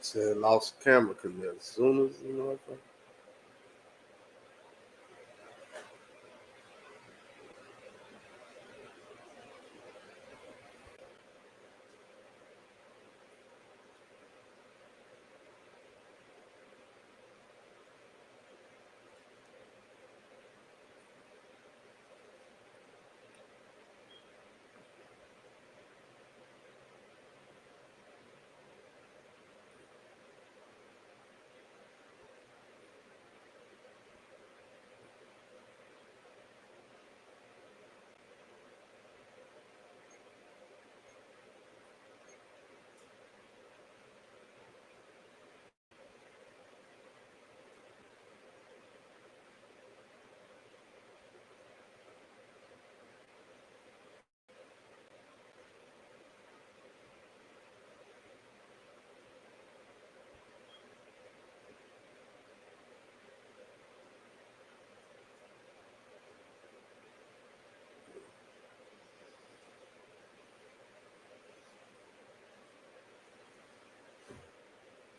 Said lost camera connect. As soon as you know what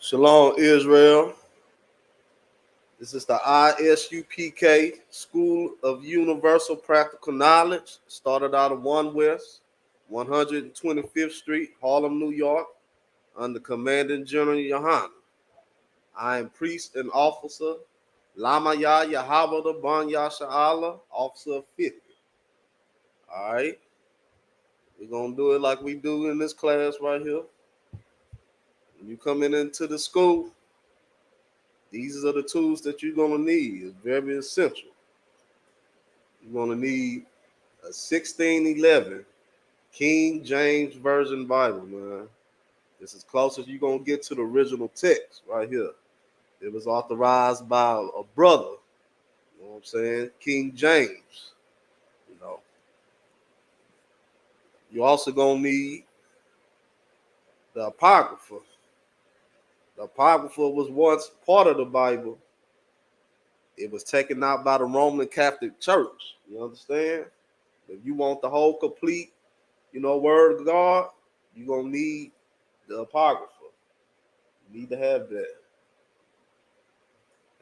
Shalom, Israel. This is the Isupk School of Universal Practical Knowledge. Started out of 1 West, 125th Street, Harlem, New York, under Commanding General Yohanan. I am priest and officer, Lamaya Yahabada Ban Yasha'Allah, officer of 50. All right. We're going to do it like we do in this class right here. When you come into the school, these are the tools that you're going to need. It's very essential. You're going to need a 1611 King James Version Bible, man. This is close as you're going to get to the original text right here. It was authorized by a brother, you know what I'm saying? King James, you know. You're also going to need the Apocrypha. The Apocrypha was once part of the Bible. It was taken out by the Roman Catholic Church. You understand? If you want the whole complete, word of God, you're going to need the Apocrypha. You need to have that.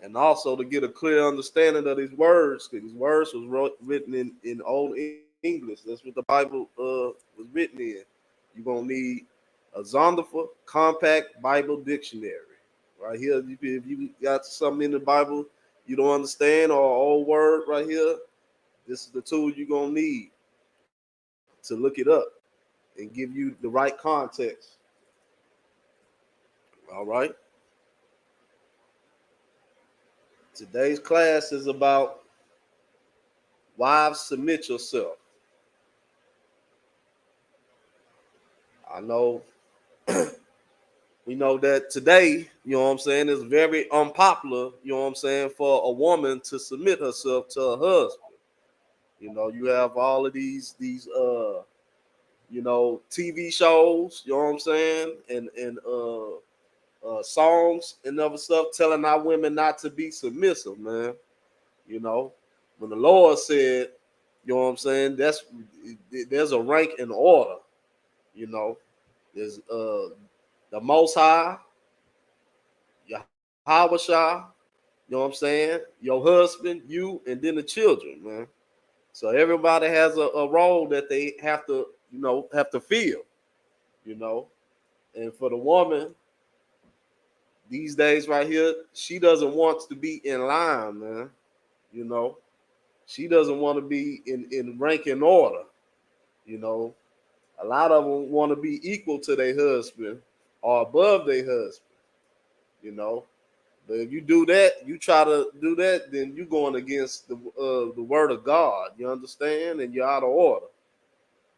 And also to get a clear understanding of these words, because these words was written in Old English. That's what the Bible was written in. You're going to need a Zondervan Compact Bible Dictionary. Right here, if you got something in the Bible you don't understand or an old word right here, this is the tool you're going to need to look it up and give you the right context. All right. Today's class is about wives, submit yourself. I know we know that today, you know what I'm saying, is very unpopular, you know what I'm saying, for a woman to submit herself to her husband. You know, you have all of these TV shows, you know what I'm saying, and songs and other stuff telling our women not to be submissive, man. You know, when the Lord said, you know what I'm saying, there's a rank and order, you know. There's the Most High, Yahweh Shah, you know what I'm saying, your husband, you, and then the children, man. So everybody has a role that they have to feel, And for the woman, these days right here, she doesn't want to be in line, man. She doesn't want to be in rank and order. A lot of them want to be equal to their husband or above their husband. But if you do that, you try to do that, then you're going against the word of God. You understand? And you're out of order.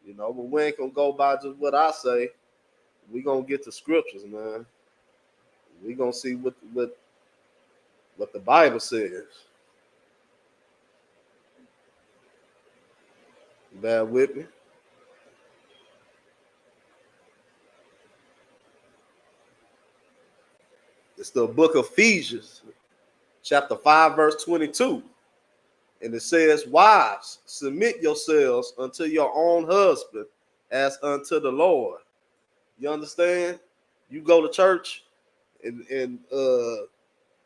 But we ain't gonna go by just what I say. We gonna get the scriptures, man. We gonna see what the Bible says. Bear with me. It's the book of Ephesians, chapter 5, verse 22. And it says, wives, submit yourselves unto your own husband as unto the Lord. You understand? You go to church and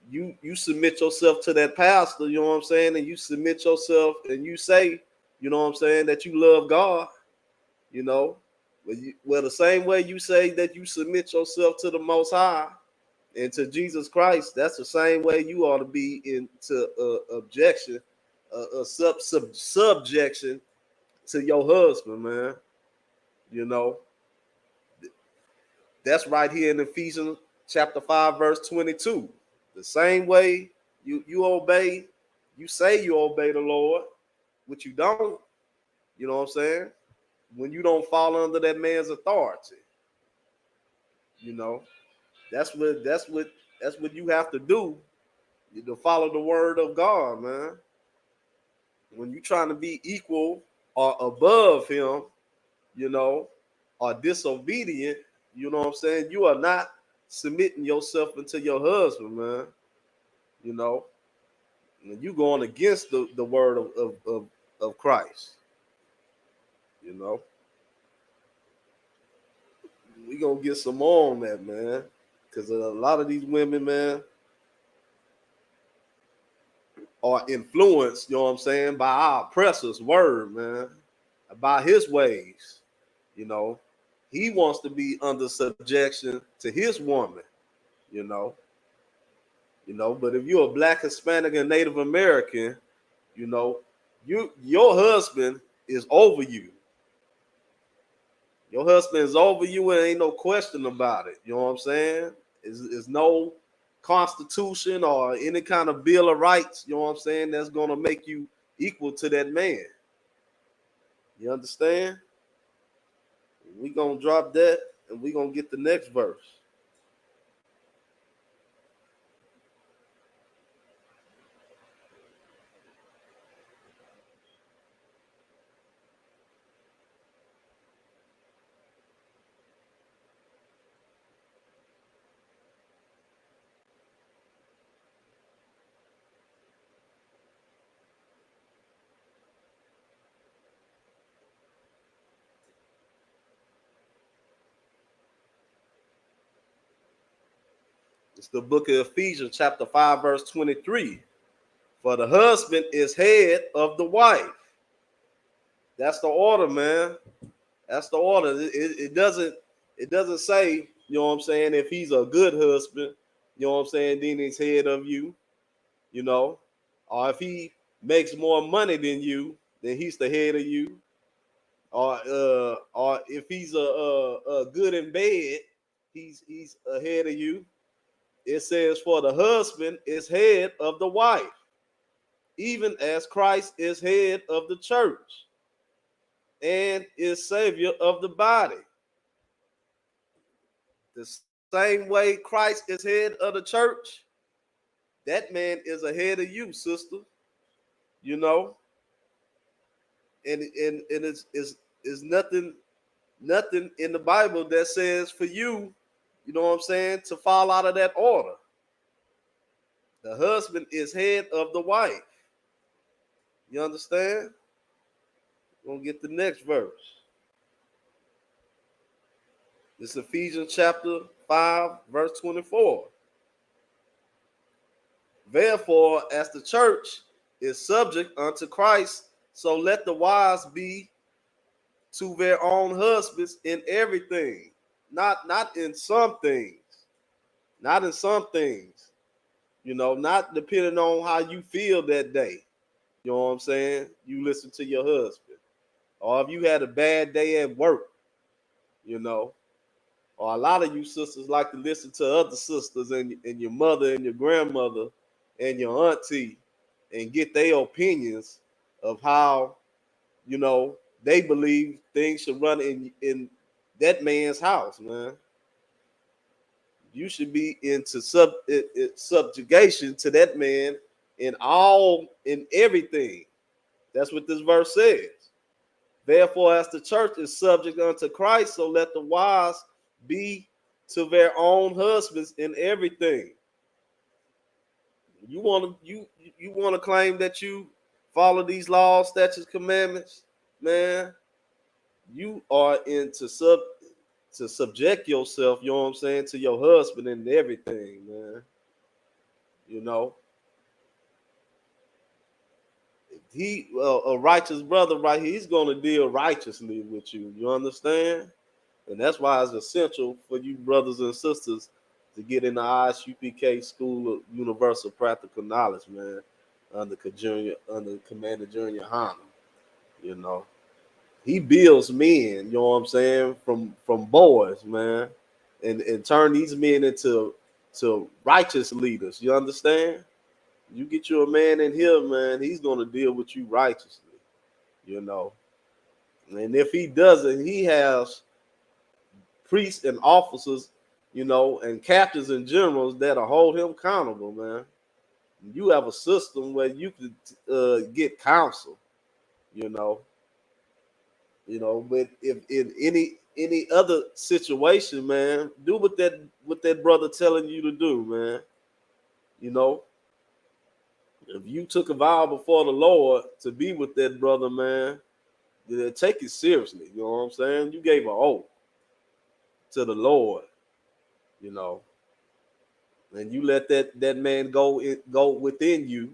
you submit yourself to that pastor, you know what I'm saying, and you submit yourself and you say, you know what I'm saying, that you love God, you know. Well, the same way you say that you submit yourself to the Most High and to Jesus Christ, that's the same way you ought to be into objection, subjection to your husband, man. You know, that's right here in Ephesians chapter 5, verse 22. The same way you obey, you say you obey the Lord, which you don't, you know what I'm saying? When you don't fall under that man's authority, you know, that's what you have to do, to follow the word of God, man. When you're trying to be equal or above him, you know, or disobedient, you know what I'm saying? You are not submitting yourself into your husband, man. You know, and you going against the word of Christ, you know. We gonna get some more on that, man. Because a lot of these women, man, are influenced, you know what I'm saying, by our oppressor's word, man, by his ways, you know. He wants to be under subjection to his woman, you know. But if you're a Black, Hispanic, and Native American, you know, your husband is over you. Your husband is over you, and ain't no question about it. You know what I'm saying? Is no constitution or any kind of bill of rights, you know what I'm saying, that's gonna make you equal to that man. You understand? We gonna drop that and we gonna get the next verse. It's the book of Ephesians, chapter 5, verse 23. For the husband is head of the wife. That's the order, man. That's the order. It doesn't say, you know what I'm saying, if he's a good husband, you know what I'm saying, then he's head of you, you know. Or if he makes more money than you, then he's the head of you. Or if he's a good in bed, he's ahead of you. It says, for the husband is head of the wife, even as Christ is head of the church and is savior of the body. The same way Christ is head of the church, that man is ahead of you, sister. You know, and it's nothing in the Bible that says for you, you know what I'm saying, to fall out of that order. The husband is head of the wife. You understand? We're gonna get the next verse. It's Ephesians chapter 5, verse 24. Therefore, as the church is subject unto Christ, so let the wives be to their own husbands in everything. Not in some things. Not in some things. You know, not depending on how you feel that day. You know what I'm saying? You listen to your husband. Or if you had a bad day at work, you know. Or a lot of you sisters like to listen to other sisters and your mother and your grandmother and your auntie and get their opinions of how, you know, they believe things should run in that man's house, man. You should be into subjugation to that man in everything. That's what this verse says. Therefore, as the church is subject unto Christ, so let the wives be to their own husbands in everything. You want to claim that you follow these laws, statutes, commandments, man? You are into to subject yourself, you know what I'm saying, to your husband and everything, man. You know, he a righteous brother, right? He's gonna deal righteously with you. You understand? And that's why it's essential for you brothers and sisters to get in the ISUPK School of Universal Practical Knowledge, man, under Commander Junior Hanna. You know, he builds men, you know what I'm saying, from boys, man, and turn these men into righteous leaders. You understand? You get you a man in here, man, he's gonna deal with you righteously, you know. And if he doesn't, he has priests and officers, you know, and captains and generals that'll hold him accountable, man. You have a system where you could get counsel, you know. But if in any other situation, man, do what that brother telling you to do, man. You know, if you took a vow before the Lord to be with that brother, man, then take it seriously. You know what I'm saying? You gave an oath to the Lord, you know, and you let that man go within you.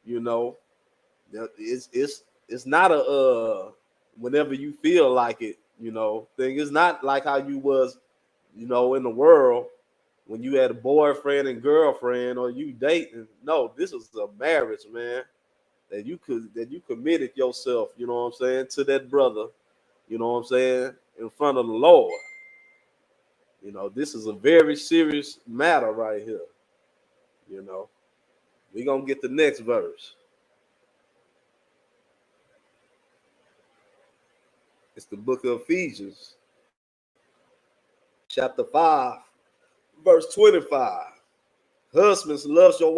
You know, it's not a whenever you feel like it. You know, thing. It's not like how you was, you know, in the world when you had a boyfriend and girlfriend or you dating. No, this is a marriage, man. That you committed yourself, you know what I'm saying, to that brother, you know what I'm saying, in front of the Lord. You know, this is a very serious matter right here. You know, we're gonna get the next verse. It's the book of Ephesians, chapter 5, verse 25. Husbands, love your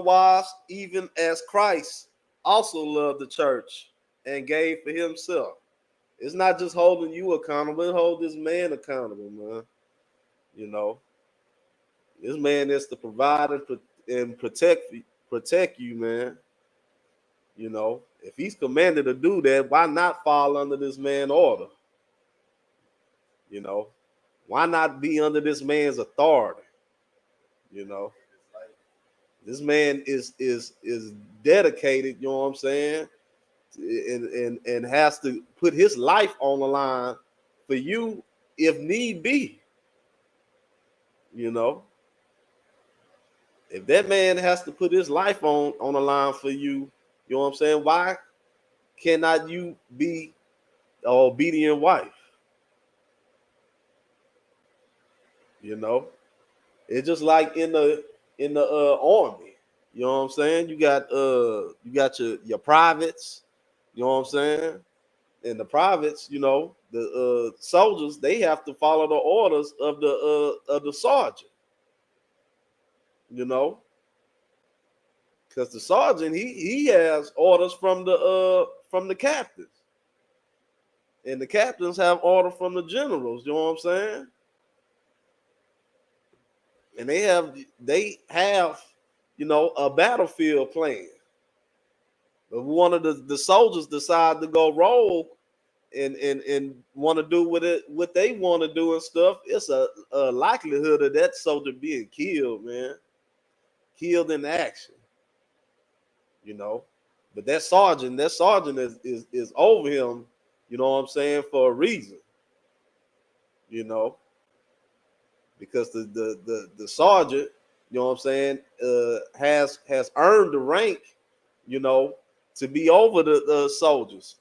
wives, even as Christ also loved the church and gave for himself. It's not just holding you accountable, it hold this man accountable, man. You know, this man is to provide and protect you, man. You know, if he's commanded to do that, why not fall under this man's order? You know, why not be under this man's authority? You know, this man is dedicated, you know what I'm saying, and has to put his life on the line for you if need be. You know, if that man has to put his life on the line for you, you know what I'm saying, why cannot you be an obedient wife? You know, it's just like in the army. You know what I'm saying? You got your privates. You know what I'm saying? And the privates, you know, the soldiers, they have to follow the orders of the sergeant. You know, because the sergeant he has orders from the captains, and the captains have order from the generals. You know what I'm saying? And they have you know, a battlefield plan. If one of the soldiers decide to go rogue and want to do what they want to do and stuff, it's a likelihood of that soldier being killed, man. Killed in action, you know. But that sergeant is over him, you know what I'm saying, for a reason, you know, because the sergeant, you know what I'm saying, has earned the rank, you know, to be over the soldiers.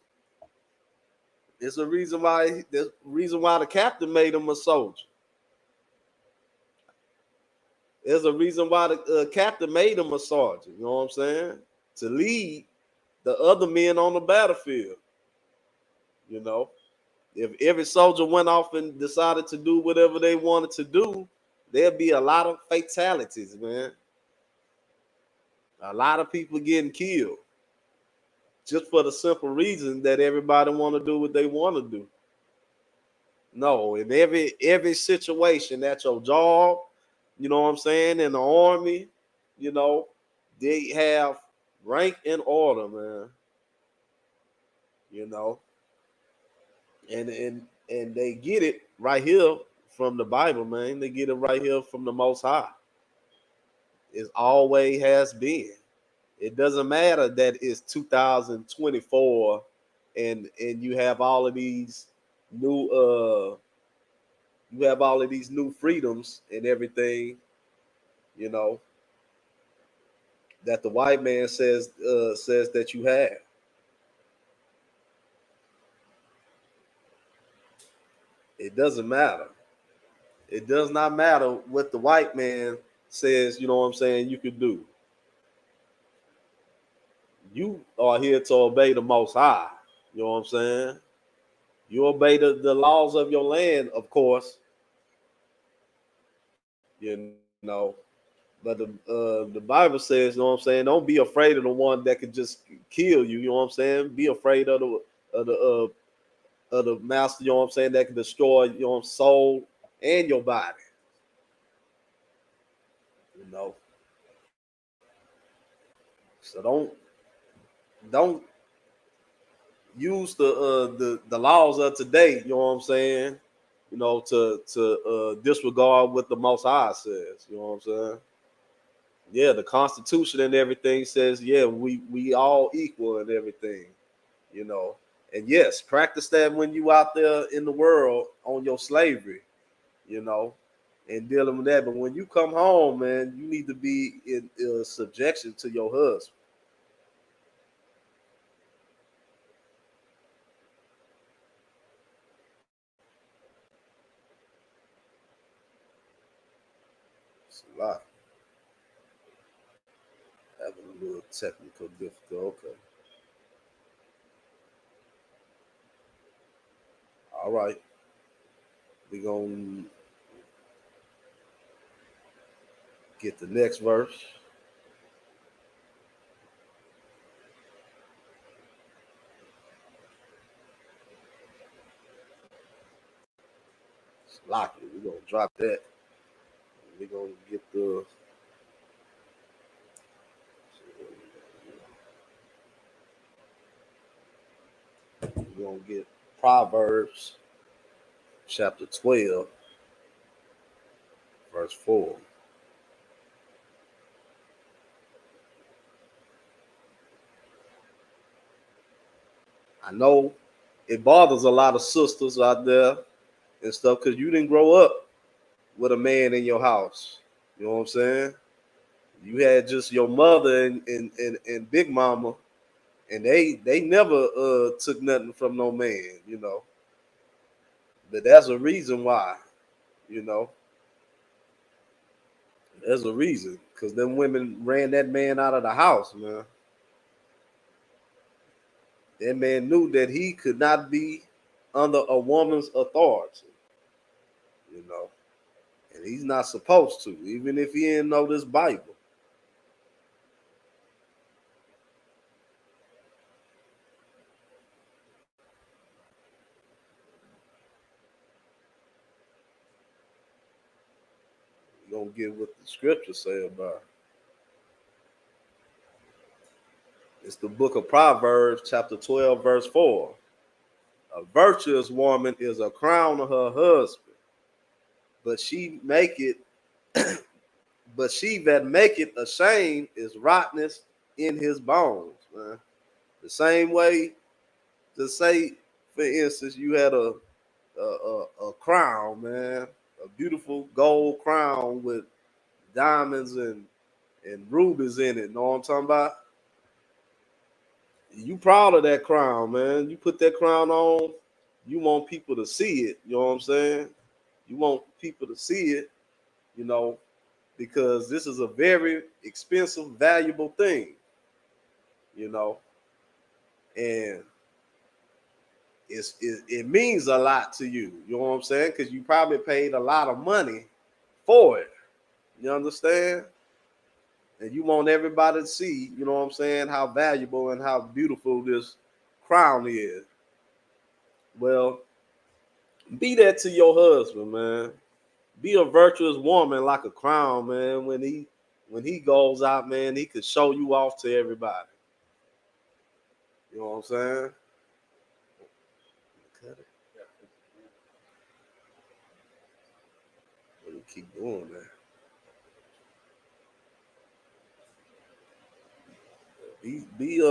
There's a reason why. There's a reason why the captain made him a soldier. There's a reason why the captain made him a sergeant. You know what I'm saying? To lead the other men on the battlefield. You know, if every soldier went off and decided to do whatever they wanted to do, there'd be a lot of fatalities, man. A lot of people getting killed just for the simple reason that everybody want to do what they want to do. No, in every situation at your job, you know what I'm saying, in the army, you know, they have rank and order, man. You know, and And they get it right here from the Bible, man. They get it right here from the Most High. It always has been. It doesn't matter that it's 2024 and you have all of these new freedoms and everything, you know, that the white man says that you have. It doesn't matter. It does not matter what the white man says, you know what I'm saying, you could do. You are here to obey the Most High. You know what I'm saying? You obey the laws of your land, of course. You know, but the Bible says, you know what I'm saying, don't be afraid of the one that could just kill you. You know what I'm saying? Be afraid of the master. You know what I'm saying, that can destroy your soul and your body. You know, so don't use the laws of today, you know what I'm saying, you know, to disregard what the Most High says, you know what I'm saying. Yeah, the Constitution and everything says, yeah, we all equal and everything, you know. And yes, practice that when you out there in the world on your slavery, you know, and dealing with that. But when you come home, man, you need to be in subjection to your husband. It's a lot. Having a little technical difficulty. Okay. All right. We're going to get the next verse. Lock it. We're going to drop that. We're going to get we're going to get Proverbs chapter 12, verse 4. I know it bothers a lot of sisters out there and stuff because you didn't grow up with a man in your house. You know what I'm saying? You had just your mother and Big Mama, and they never took nothing from no man, you know. But that's a reason why, you know. There's a reason, because them women ran that man out of the house, man. That man knew that he could not be under a woman's authority, you know. And he's not supposed to, even if he didn't know this Bible. You're gonna get what the scriptures say about it. It's the book of Proverbs, chapter 12, verse 4. A virtuous woman is a crown of her husband, but she that make it ashamed is rottenness in his bones, man. The same way, to say, for instance, you had a crown, man, a beautiful gold crown with diamonds and rubies in it. Know what I'm talking about? You proud of that crown, man. You put that crown on, you want people to see it. You know what I'm saying? You want people to see it, you know, because this is a very expensive, valuable thing, you know, and it means a lot to you. You know what I'm saying? Because you probably paid a lot of money for it. You understand? And you want everybody to see, you know what I'm saying, how valuable and how beautiful this crown is. Well, be that to your husband, man. Be a virtuous woman like a crown, man. When he goes out, man, he could show you off to everybody. You know what I'm saying? Cut it. Keep doing that. Be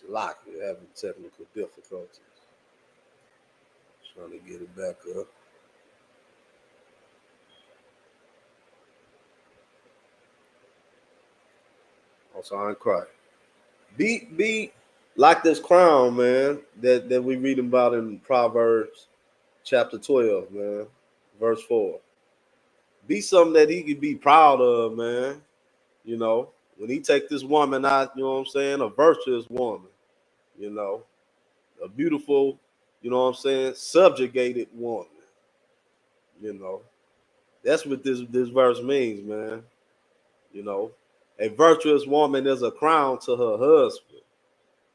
Lock, you're having technical difficulties. Trying to get it back up. Also, I ain't crying. Be like this crown, man, that we reading about in Proverbs chapter 12, man, verse 4. Be something that he could be proud of, man. You know, when he take this woman out, you know what I'm saying, a virtuous woman, you know, a beautiful, you know what I'm saying, subjugated woman, you know. That's what this verse means, man. You know, a virtuous woman is a crown to her husband,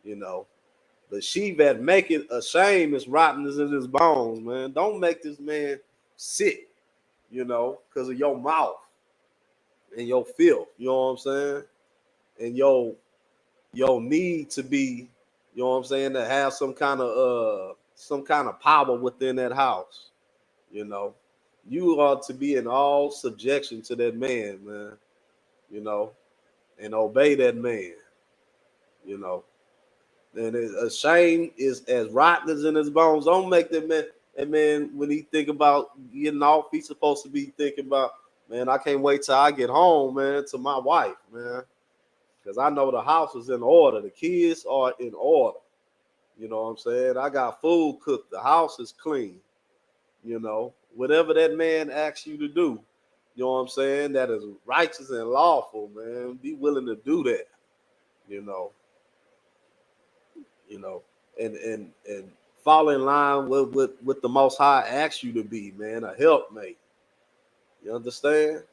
you know. But she that make it a shame is rottenness in his bones, man. Don't make this man sick, you know, because of your mouth and your filth, you know what I'm saying? And your need to be, you know what I'm saying, to have some kind of power within that house, you know. You are to be in all subjection to that man, man, you know, and obey that man, you know. And a shame is as rotten as in his bones. Don't make that man. And man, when he think about getting off, he's supposed to be thinking about, man, I can't wait till I get home, man, to my wife, man, because I know the house is in order, the kids are in order. You know what I'm saying? I got food cooked, the house is clean. You know, whatever that man asks you to do, you know what I'm saying, that is righteous and lawful, man. Be willing to do that. You know, you know, and fall in line with the Most High asks you to be, man, a helpmate. You understand?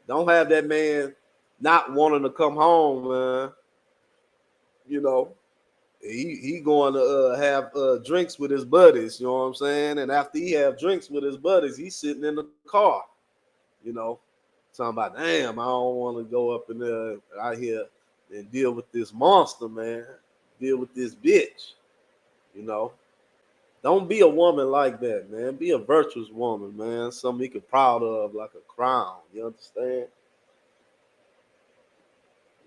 Don't have that man not wanting to come home, man. You know, he going to have drinks with his buddies. You know what I'm saying? And after he have drinks with his buddies, he's sitting in the car. You know, talking about, damn, I don't want to go up in there out here and deal with this monster, man. Deal with this bitch. You know, don't be a woman like that, man. Be a virtuous woman, man. Something you can proud of, like a crown. You understand?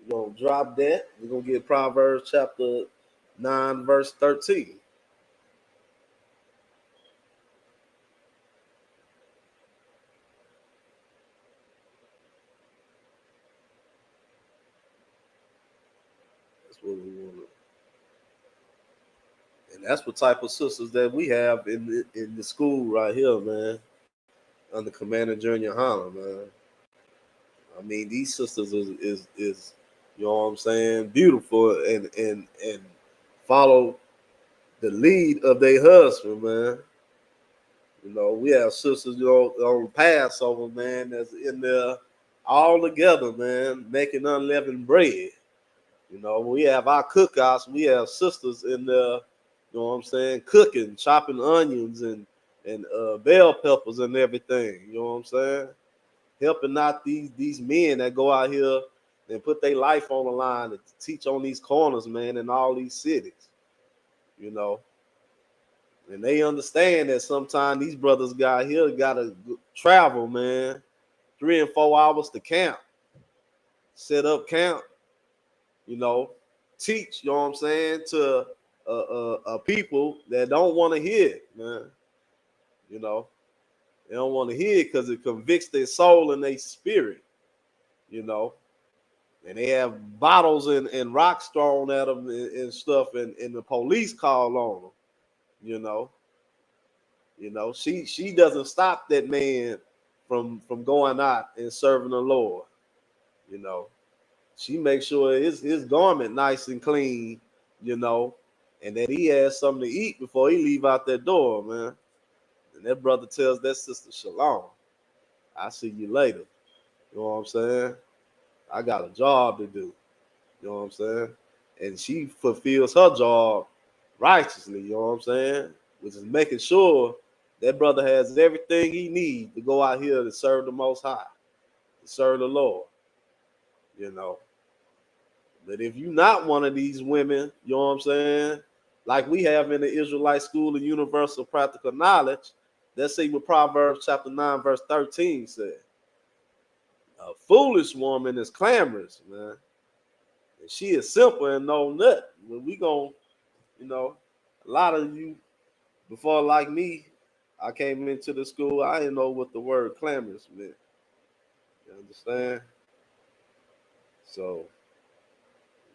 We're gonna drop that. We're gonna get Proverbs chapter 9, verse 13. That's what we want to. And that's what type of sisters that we have in the school right here, man. Under Commander Junior Hunter, man. I mean, these sisters is you know what I'm saying, beautiful and follow the lead of their husband, man. You know, we have sisters, you know, on Passover, man, that's in there all together, man, making unleavened bread. You know, we have our cookouts, we have sisters in there, you know what I'm saying, cooking, chopping onions and bell peppers and everything. You know what I'm saying? Helping out these men that go out here and put their life on the line to teach on these corners, man, in all these cities. You know, and they understand that sometimes these brothers got here gotta travel, man, 3 and 4 hours to camp, set up camp, you know, teach, you know what I'm saying, to people that don't want to hear it, man. You know, they don't want to hear it because it convicts their soul and their spirit, you know. And they have bottles and rocks thrown at them and stuff, and the police call on them, you know. You know, she doesn't stop that man from going out and serving the Lord. You know, she makes sure his garment nice and clean. You know, and that he has something to eat before he leave out that door, man. And that brother tells that sister, Shalom, I see you later. You know what I'm saying? I got a job to do. You know what I'm saying? And she fulfills her job righteously. You know what I'm saying? Which is making sure That brother has everything he needs to go out here to serve the Most High, to serve the Lord. You know. But if you're not one of these women, you know what I'm saying? Like we have in the Israelite School of Universal Practical Knowledge, let's see what Proverbs chapter 9, verse 13 said. A foolish woman is clamorous, man. And she is simple and no nut. When we gon', you know, a lot of you before like me, I came into the school, I didn't know what the word clamorous meant. You understand? So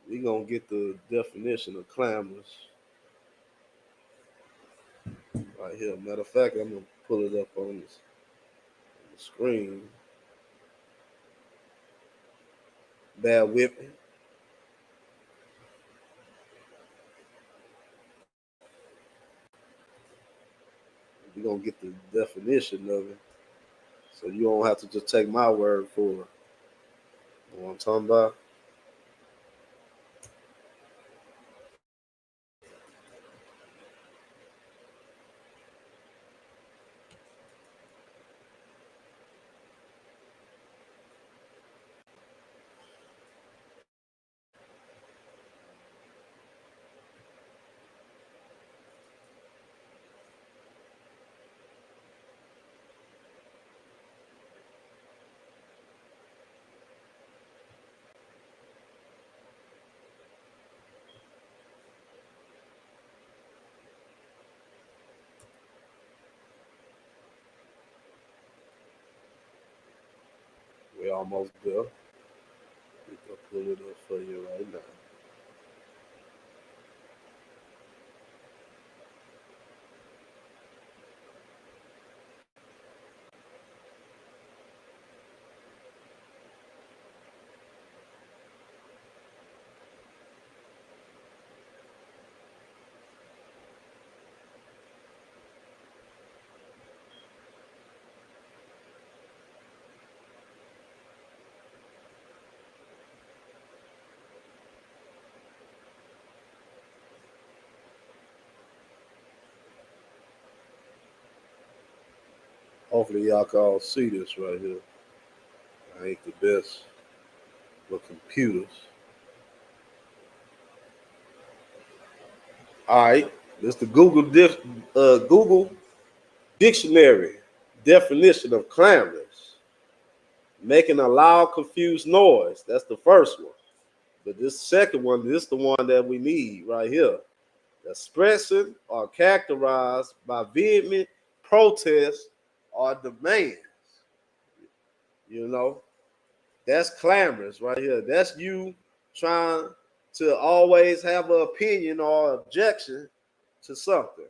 we gonna get the definition of clamorous right here. Matter of fact, I'm gonna pull it up on the screen. Bear with me. We're gonna get the definition of it. So you don't have to just take my word for it. You know what I'm talking about? We almost there. We can pull it up for you right now. Hopefully y'all can all see this right here. I ain't the best with computers. All right, this is the Google Dictionary definition of clamorous: making a loud, confused noise. That's the first one. But this second one, this is the one that we need right here. Expressing or characterized by vehement protest or demands. You know, that's clamorous right here. That's you trying to always have an opinion or objection to something.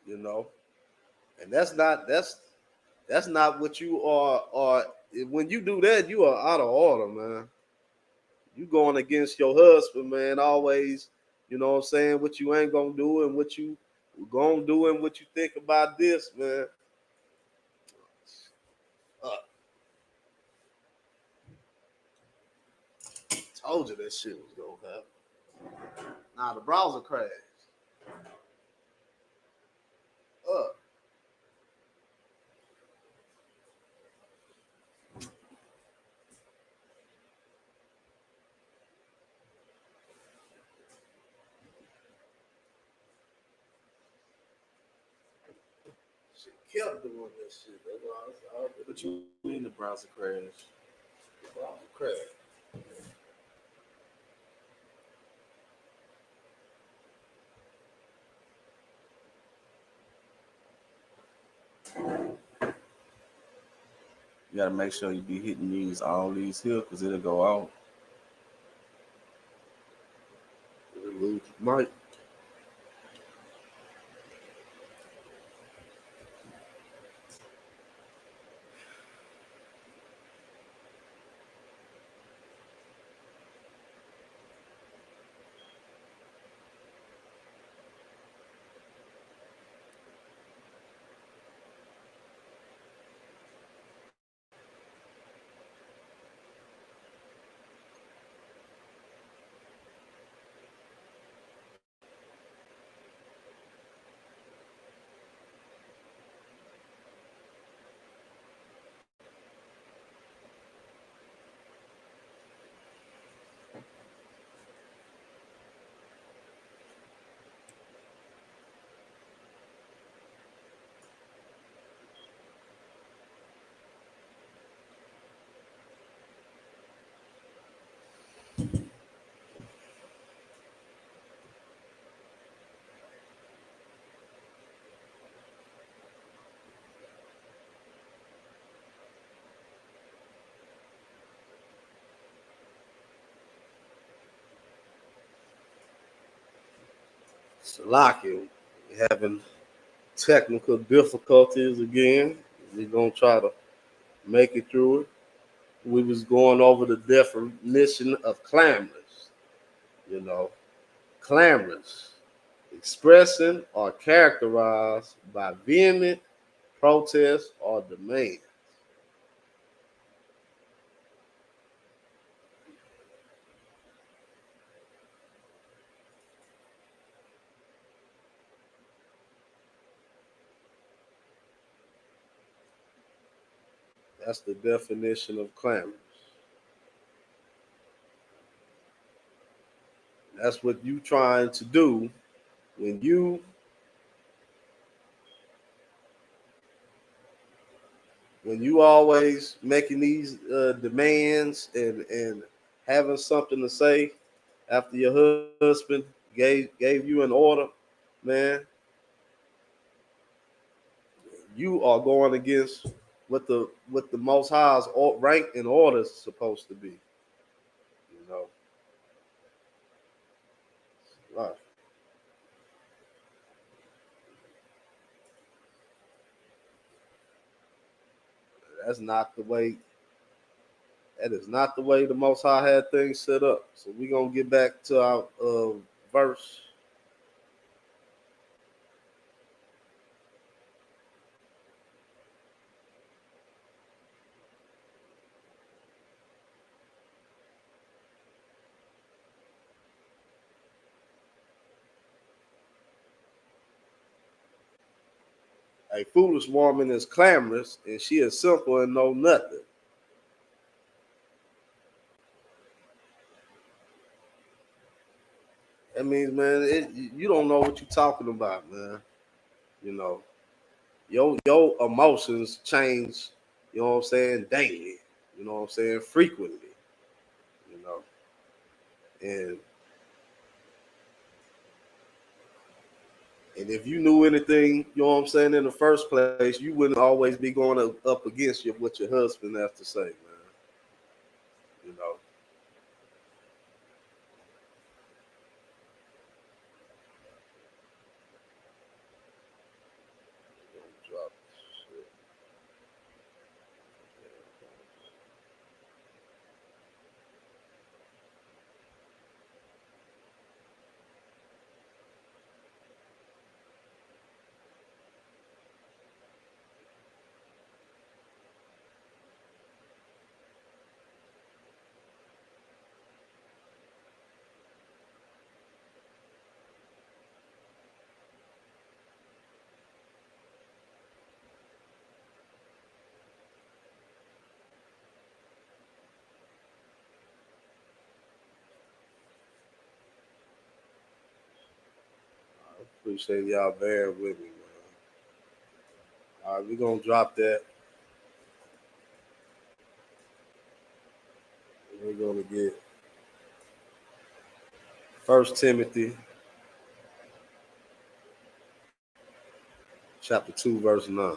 You know, and that's not what you are. Or when you do that, you are out of order, man. You going against your husband, man. Always, you know what I'm saying, what you ain't gonna do and what you gonna do and what you think about this, man. Uh, told you that shit was gonna happen. Nah, the browser crashed. Uh, Shit kept doing that shit. That's why What you mean the browser crashed? the browser crashed. You gotta make sure you be hitting all these here because it'll go out. Mike. Salaki, having technical difficulties again. We're gonna try to make it through it. We was going over the definition of clamorous. You know, clamorous, expressing or characterized by vehement protest or demand. That's the definition of clamorous. That's what you trying to do when you always making these demands and having something to say after your husband gave you an order, man, you are going against what the Most High's rank and order is supposed to be. You know, right. That's not the way. That is not the way the Most High had things set up. So we're gonna get back to our verse. A foolish woman is clamorous, and she is simple and know nothing. That means, man, you don't know what you're talking about, man. You know, your emotions change. You know what I'm saying? Daily. You know what I'm saying? Frequently. You know, and if you knew anything, you know what I'm saying, in the first place, you wouldn't always be going up against what your husband has to say, man. You know. Drop shit. I appreciate y'all bearing with me, man. All right, we're gonna drop that. We're gonna get First Timothy chapter 2, verse 9.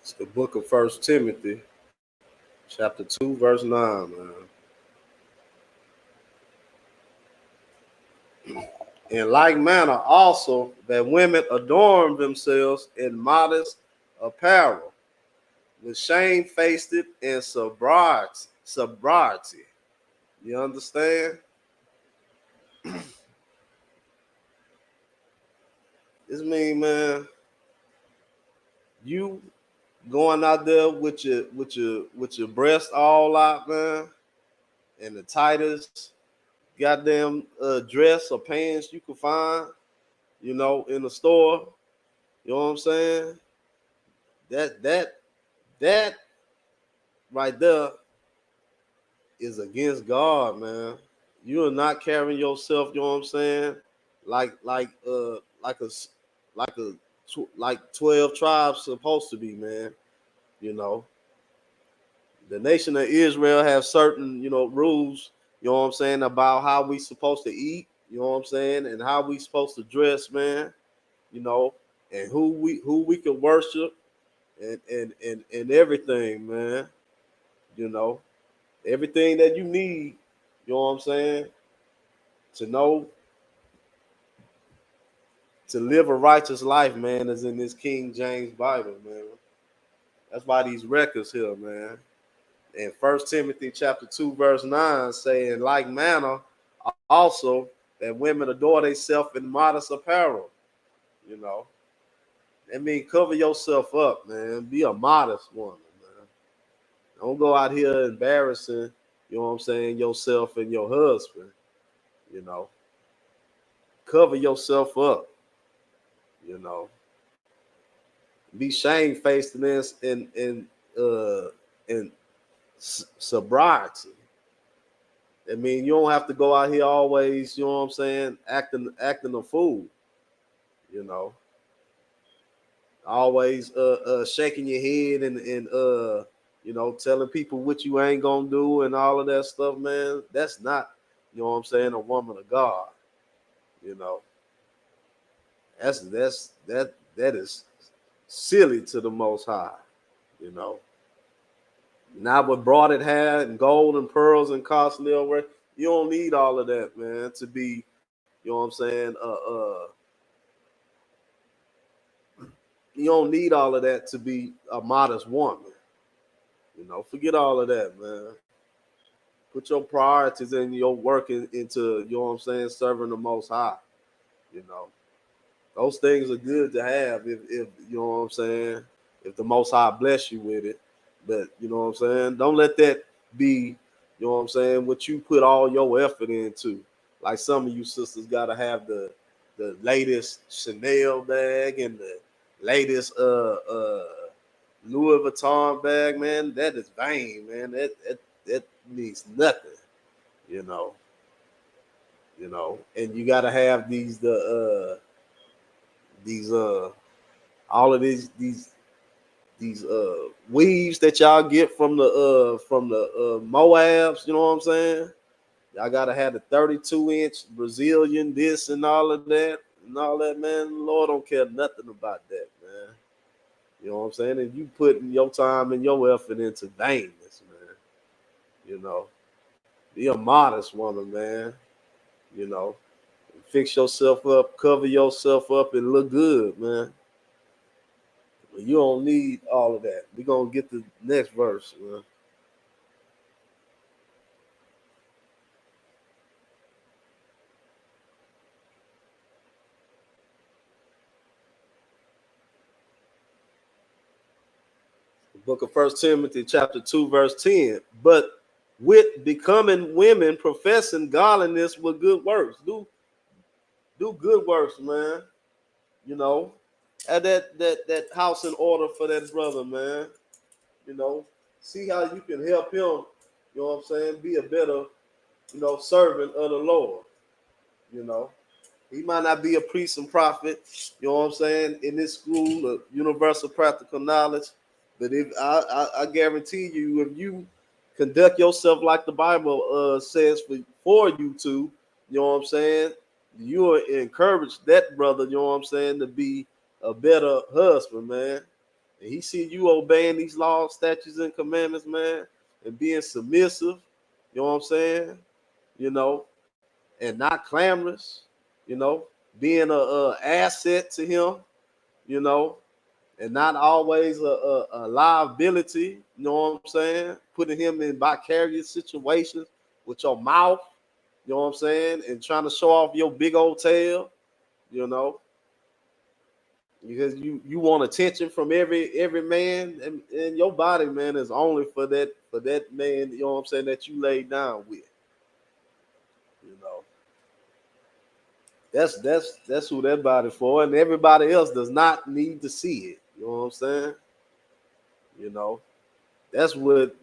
It's the book of First Timothy, chapter 2, verse 9, man. In like manner also that women adorn themselves in modest apparel, with shamefaced and sobriety, sobriety. You understand? This mean, man, you going out there with your breast all out, man, and the tightest goddamn dress or pants you could find, in the store. You know what I'm saying? That right there is against God, man. You are not carrying yourself, you know what I'm saying, like a like 12 tribes supposed to be, man. You know, the nation of Israel has certain, rules, you know what I'm saying, about how we supposed to eat, you know what I'm saying, and how we supposed to dress, man, you know, and who we can worship and everything, man. You know, everything that you need, you know what I'm saying, to know to live a righteous life, man, is in this King James Bible, man. That's why these records here, man. In 1 Timothy chapter 2, verse 9, saying, like manner, also that women adore themselves in modest apparel. You know, that mean cover yourself up, man. Be a modest woman, man. Don't go out here embarrassing, you know what I'm saying, yourself and your husband. You know, cover yourself up. You know, be shamefaced in this in sobriety. I mean, you don't have to go out here always, you know what I'm saying, acting a fool, you know, always shaking your head and telling people what you ain't gonna do and all of that stuff, man. That's not, you know what I'm saying, a woman of God, you know. That is silly to the most high, you know. Not with broaded hair and gold and pearls and costly over. You don't need all of that, man, to be, you know what I'm saying, you don't need all of that to be a modest woman. You know, forget all of that, man. Put your priorities and your work into, you know what I'm saying, serving the most high. You know. Those things are good to have if you know what I'm saying, if the most high bless you with it. But you know what I'm saying? Don't let that be, you know what I'm saying, what you put all your effort into. Like some of you sisters gotta have the latest Chanel bag and the latest Louis Vuitton bag, man. That is vain, man. That means nothing, you know. And you gotta have these all of these weaves that y'all get from the Moabs, you know what I'm saying? Y'all gotta have the 32-inch Brazilian this and all that, man. The Lord don't care nothing about that, man. You know what I'm saying? And you putting your time and your effort into vainness, man. You know, be a modest woman, man. You know, fix yourself up, cover yourself up, and look good, man. You don't need all of that. We're gonna get the next verse, man. The book of 1 Timothy, chapter 2, verse 10. But with becoming women professing godliness with good works. Do good works, man. You know, have that house in order for that brother, man. You know, see how you can help him, you know what I'm saying, be a better, servant of the Lord, you know. He might not be a priest and prophet, you know what I'm saying, in this school of universal practical knowledge. But if I guarantee you, if you conduct yourself like the Bible says for you to, you know what I'm saying, you will encourage that brother, you know what I'm saying, to be a better husband, man. And he see you obeying these laws, statutes, and commandments, man, and being submissive, you know what I'm saying, you know, and not clamorous, you know, being a asset to him, you know, and not always a liability. You know what I'm saying? Putting him in vicarious situations with your mouth. You know what I'm saying? And trying to show off your big old tail. You know, because you want attention from every man, and your body, man, is only for that man. You know what I'm saying? That you laid down with. You know, that's who that body for, and everybody else does not need to see it. You know what I'm saying? You know, that's what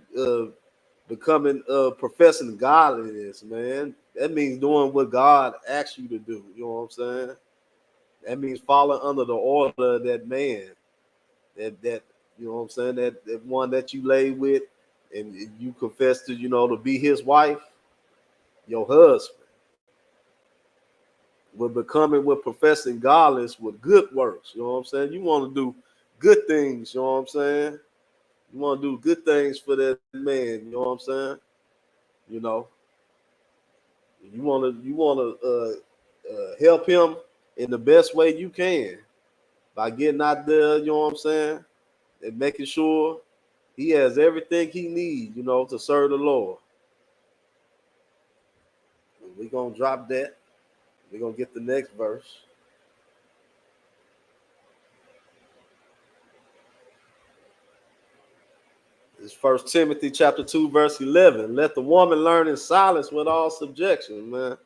becoming professing godliness, man. That means doing what God asks you to do. You know what I'm saying? That means following under the order of that man. That you know what I'm saying? That one that you lay with, and you confess to, to be his wife, your husband. With becoming, with professing godliness with good works. You know what I'm saying? You want to do good things. You know what I'm saying? You want to do good things for that man. You know what I'm saying? You know, you want to help him in the best way you can by getting out there. You know what I'm saying? And making sure he has everything he needs. To serve the Lord. We're gonna drop that. We're gonna get the next verse. It's First Timothy chapter 2, verse 11. Let the woman learn in silence with all subjection, man.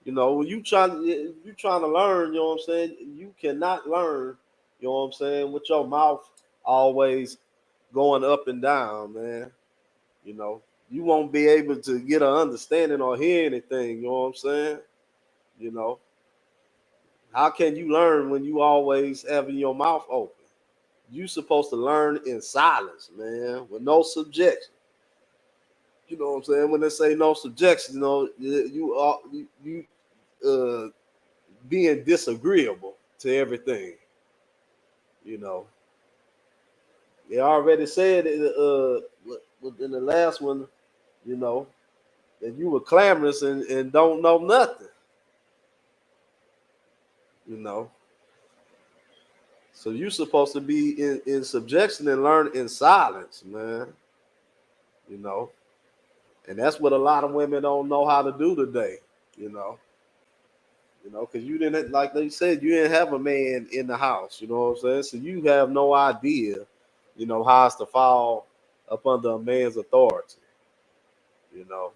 When you trying to learn, you know what I'm saying? You cannot learn, you know what I'm saying, with your mouth always going up and down, man. You know, you won't be able to get an understanding or hear anything, you know what I'm saying? You know, how can you learn when you always having your mouth open? You supposed to learn in silence, man, with no subjection. You know what I'm saying? When they say no subjection, you are you being disagreeable to everything. You know, they already said in the last one, you know, that you were clamorous and don't know nothing. You know, so you're supposed to be in subjection and learn in silence, man. You know, and that's what a lot of women don't know how to do today. You know, because you didn't, like they said, you didn't have a man in the house. You know what I'm saying? So you have no idea, how it's to fall up under a man's authority. You know,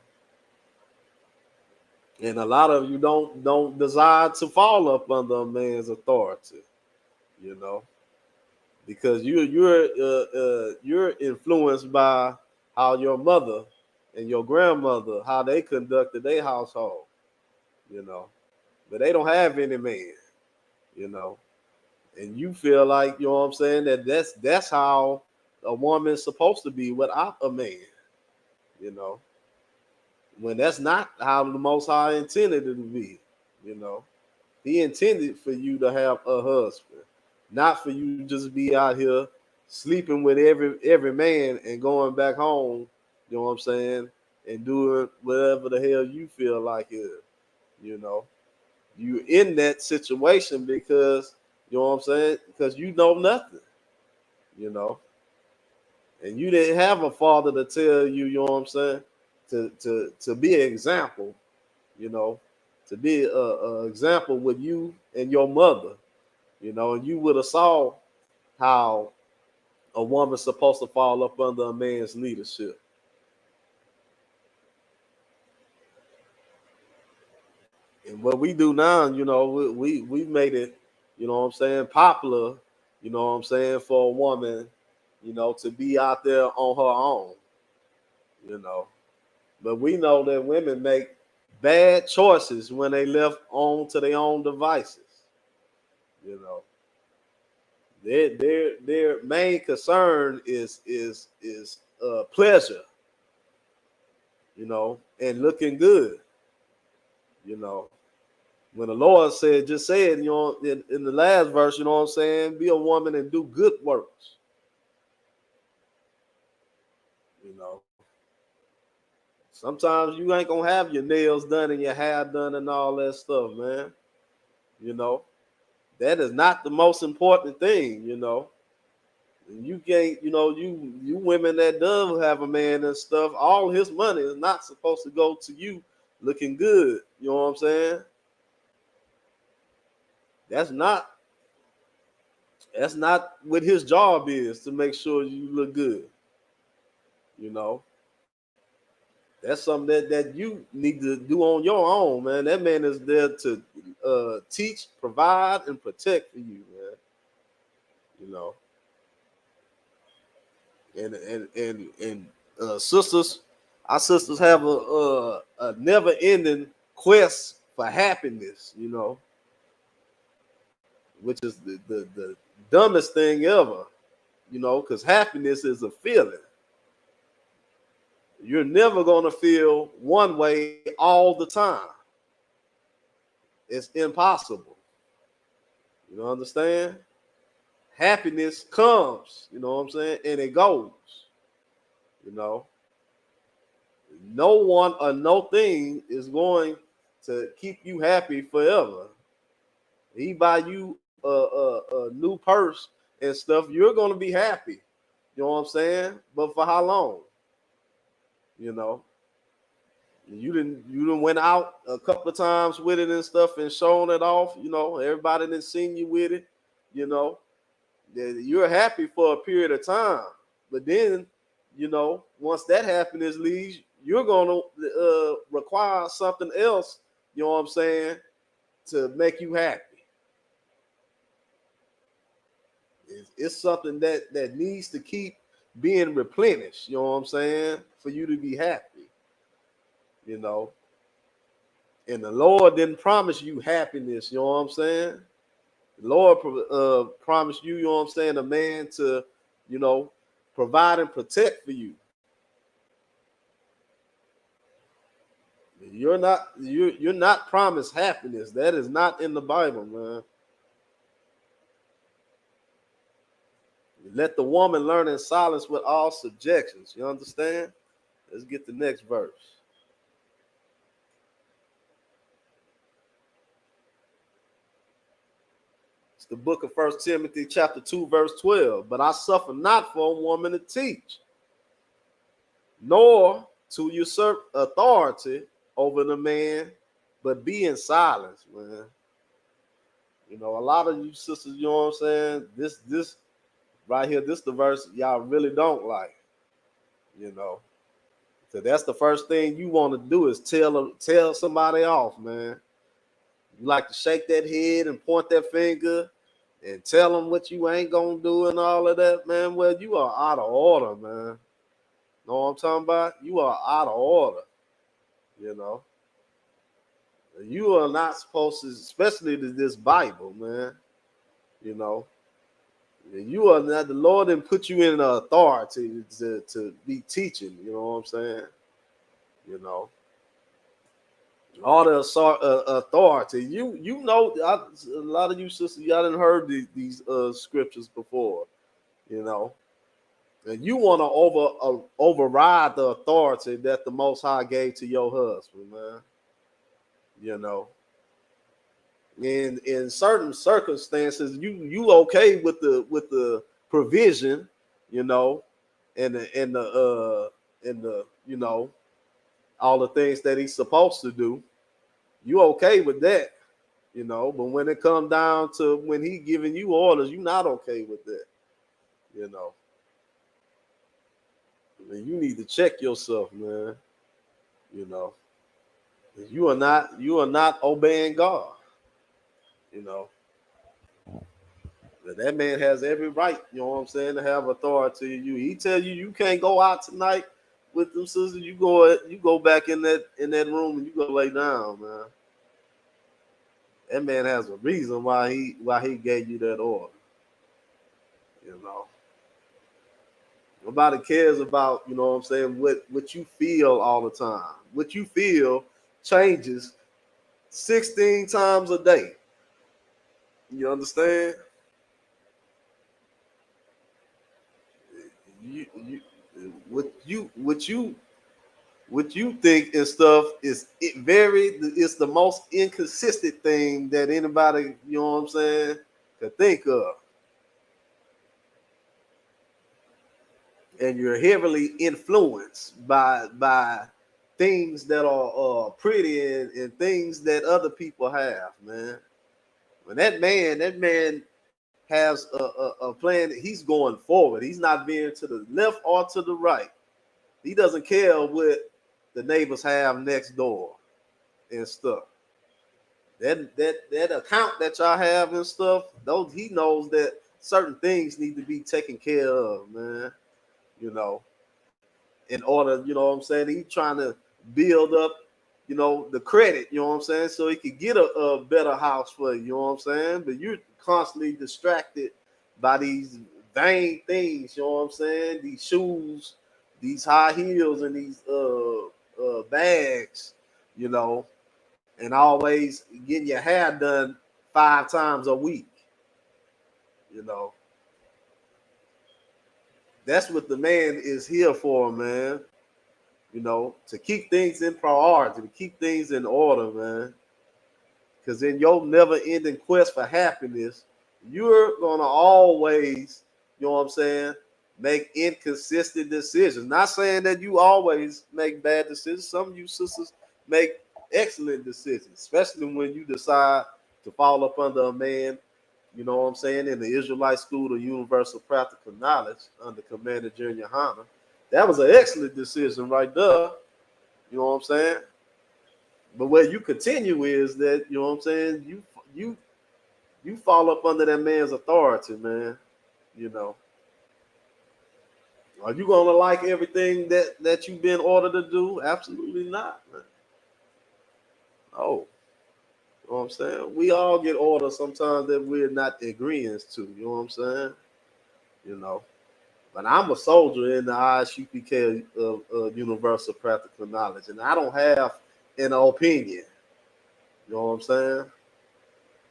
and a lot of you don't desire to fall up under a man's authority. You know, because you're influenced by how your mother and your grandmother, how they conducted their household. You know, but they don't have any man. You know, and you feel like, you know what I'm saying, that's how a woman's supposed to be without a man. You know, when that's not how the Most High intended it to be. You know, He intended for you to have a husband, not for you to just be out here sleeping with every man and going back home. You know what I'm saying, and doing whatever the hell you feel like it. You know, you in that situation because, you know what I'm saying, because you know nothing. You know, and you didn't have a father to tell you, you know what I'm saying, to be an example, you know, to be a example with you and your mother, and you would have saw how a woman's supposed to fall up under a man's leadership. And what we do now, we made it, you know what I'm saying, popular, you know what I'm saying, for a woman, to be out there on her own, you know. But we know that women make bad choices when they left on to their own devices. You know, their main concern is pleasure. And looking good. You know, when the Lord said, in the last verse, you know what I'm saying, be a woman and do good works. You know, sometimes you ain't gonna have your nails done and your hair done and all that stuff, man. You know, that is not the most important thing, You can't, you women that do have a man and stuff, all his money is not supposed to go to you looking good. You know what I'm saying? That's not what his job is, to make sure you look good. You know, that's something that you need to do on your own, man. That man is there to teach, provide, and protect for you, man. You know, and sisters, our sisters have a never ending quest for happiness. You know, which is the dumbest thing ever. You know, because happiness is a feeling. You're never gonna feel one way all the time. It's impossible. You know, understand? Happiness comes, you know what I'm saying, and it goes. You know, no one or no thing is going to keep you happy forever. He buy you a new purse and stuff, you're gonna be happy. You know what I'm saying? But for how long? You know, you didn't went out a couple of times with it and stuff and shown it off. You know, everybody didn't seen you with it. You know, you're happy for a period of time, but then, once that happiness leaves, you're gonna require something else. You know what I'm saying, to make you happy. It's something that needs to keep being replenished. You know what I'm saying, for you to be happy. You know, and the Lord didn't promise you happiness. You know what I'm saying. The Lord promised you, you know what I'm saying, a man to, provide and protect for you. You're not promised happiness. That is not in the Bible, man. Let the woman learn in silence with all subjections. You understand? Let's get the next verse. It's the book of 1 Timothy chapter 2, verse 12. But I suffer not for a woman to teach, nor to usurp authority over the man, but be in silence, man. You know, a lot of you sisters, you know what I'm saying? This right here, this the verse y'all really don't like, you know. So that's the first thing you want to do is tell somebody off, man. You like to shake that head and point that finger and tell them what you ain't gonna do and all of that, man. Well, you are out of order, man. Know what I'm talking about? You are out of order, you know. You are not supposed to, especially to this Bible, man. You know, you are not, the Lord didn't put you in authority to be teaching. You know what I'm saying? You know, all the authority. A lot of you sisters, y'all didn't heard these scriptures before. You know, and you want to override the authority that the Most High gave to your husband, man. You know, in certain circumstances, you okay with the provision, you know, and the all the things that he's supposed to do. You okay with that, you know, but when it comes down to when he giving you orders, you're not okay with that, you know. I mean, you need to check yourself, man. You know, you are not obeying God, you know. That man has every right, you know what I'm saying, to have authority to you. He tell you can't go out tonight with them sisters. You go back in that room and you go lay down, man. That man has a reason why he gave you that order. You know. Nobody cares about, you know what I'm saying, what you feel all the time. What you feel changes 16 times a day. You understand? You what you think and stuff it's the most inconsistent thing that anybody, you know what I'm saying, could think of. and you're heavily influenced by things that are pretty and things that other people have, man. When that man has a plan, he's going forward. He's not veering to the left or to the right. He doesn't care what the neighbors have next door and stuff. That account that y'all have and stuff, those he knows that certain things need to be taken care of, man. You know, in order, you know what I'm saying? He's trying to build up, you know, the credit, you know what I'm saying? So he could get a better house for you, you know what I'm saying? But you're constantly distracted by these vain things, you know what I'm saying? These shoes, these high heels, and these bags, you know, and always getting your hair done 5 times a week, you know. That's what the man is here for, man. You know, to keep things in priority, to keep things in order, man. Because in your never-ending quest for happiness, you're gonna always, you know what I'm saying, make inconsistent decisions. Not saying that you always make bad decisions. Some of you sisters make excellent decisions, especially when you decide to fall up under a man, you know what I'm saying, in the Israelite School of Universal Practical Knowledge under Commander Junior Hunter. That was an excellent decision right there. You know what I'm saying? But where you continue is that, you know what I'm saying, you fall up under that man's authority, man. You know. Are you gonna like everything that you've been ordered to do? Absolutely not, man. Oh, you know what I'm saying? We all get orders sometimes that we're not agreeing to, you know what I'm saying? You know. But I'm a soldier in the Isupk of Universal Practical Knowledge, and I don't have an opinion. You know what I'm saying?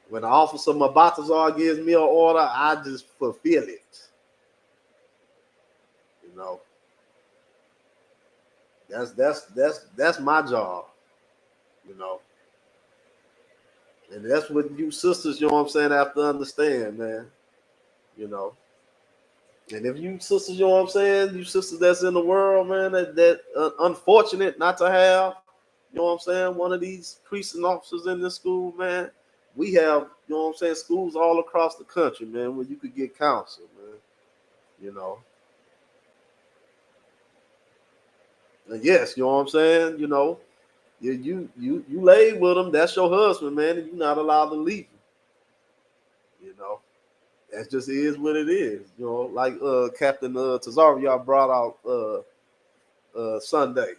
When the officer Mabatazar gives me an order, I just fulfill it. You know, that's my job. You know, and that's what you sisters, you know what I'm saying, have to understand, man. You know, and if you sisters, you know what I'm saying, you sisters that's in the world, man, that unfortunate not to have, you know what I'm saying, one of these precinct officers in this school, man. We have, you know what I'm saying, schools all across the country, man, where you could get counsel, man. You know. And yes, you know what I'm saying, you know, you laid with him, that's your husband, man, and you're not allowed to leave him. You know. That just is what it is. You know, like Captain Tazaria brought out Sunday,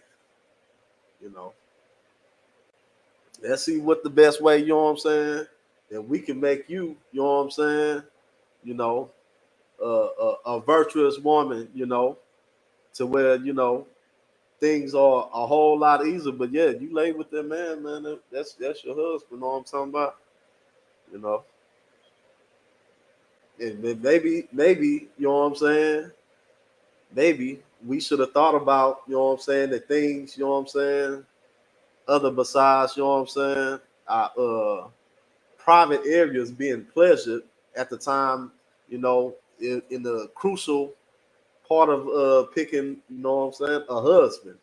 you know. Let's see what the best way, you know what I'm saying, that we can make you, you know what I'm saying, you know, a virtuous woman, you know, to where, you know, things are a whole lot easier. But yeah, you lay with that man, that's your husband, you know what I'm talking about, you know. And maybe, you know what I'm saying, maybe we should have thought about, you know what I'm saying, the things, you know what I'm saying, other besides, you know what I'm saying, private areas being pleasured at the time, you know, in the crucial part of picking, you know what I'm saying, a husband,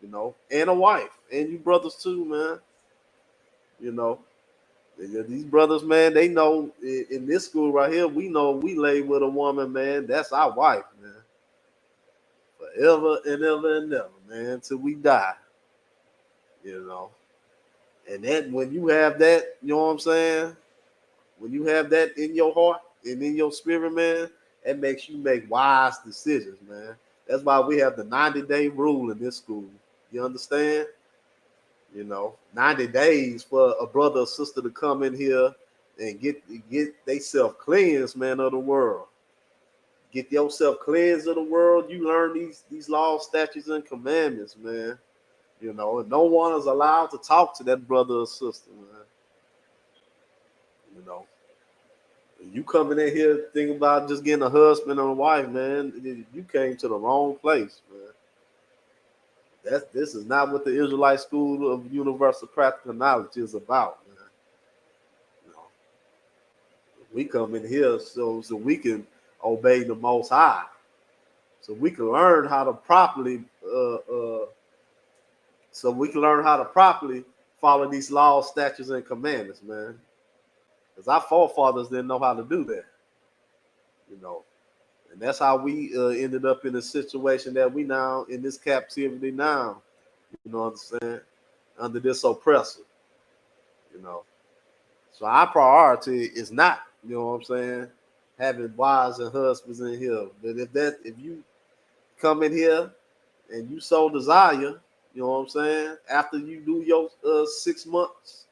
you know, and a wife, and you brothers too, man. You know, these brothers, man, they know in this school right here, we know we lay with a woman, man. That's our wife, man. Forever and ever and ever, man, till we die. You know. And then when you have that, you know what I'm saying? When you have that in your heart and in your spirit, man, it makes you make wise decisions, man. That's why we have the 90-day rule in this school. You understand? You know, 90 days for a brother or sister to come in here and get they self cleansed, man, of the world. Get yourself cleansed of the world. You learn these laws, statutes, and commandments, man. You know, and no one is allowed to talk to that brother or sister, man. You know, you coming in here thinking about just getting a husband and a wife, man. You came to the wrong place, man. This is not what the Israelite School of Universal Practical Knowledge is about, man. You know, we come in here so we can obey the Most High, so we can learn how to properly follow these laws, statutes, and commandments, man. Because our forefathers didn't know how to do that, you know. And that's how we ended up in the situation that we now in this captivity now. You know what I'm saying? Under this oppressor, you know. So our priority is not, you know what I'm saying, having wives and husbands in here. But if you come in here and you so desire, you know what I'm saying, after you do your 6 months,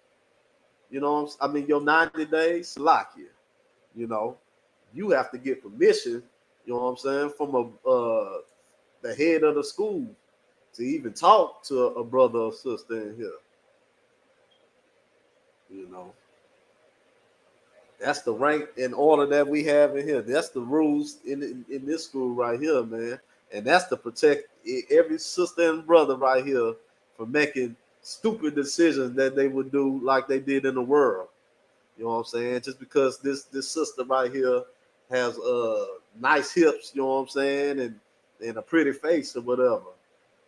you know, I mean your 90 days, Salakia, you know, you have to get permission, you know what I'm saying, from the head of the school to even talk to a brother or sister in here, you know. That's the rank and order that we have in here. That's the rules in this school right here, man. And that's to protect every sister and brother right here from making stupid decisions that they would do like they did in the world. You know what I'm saying? Just because this sister right here has nice hips, you know what I'm saying, and a pretty face or whatever.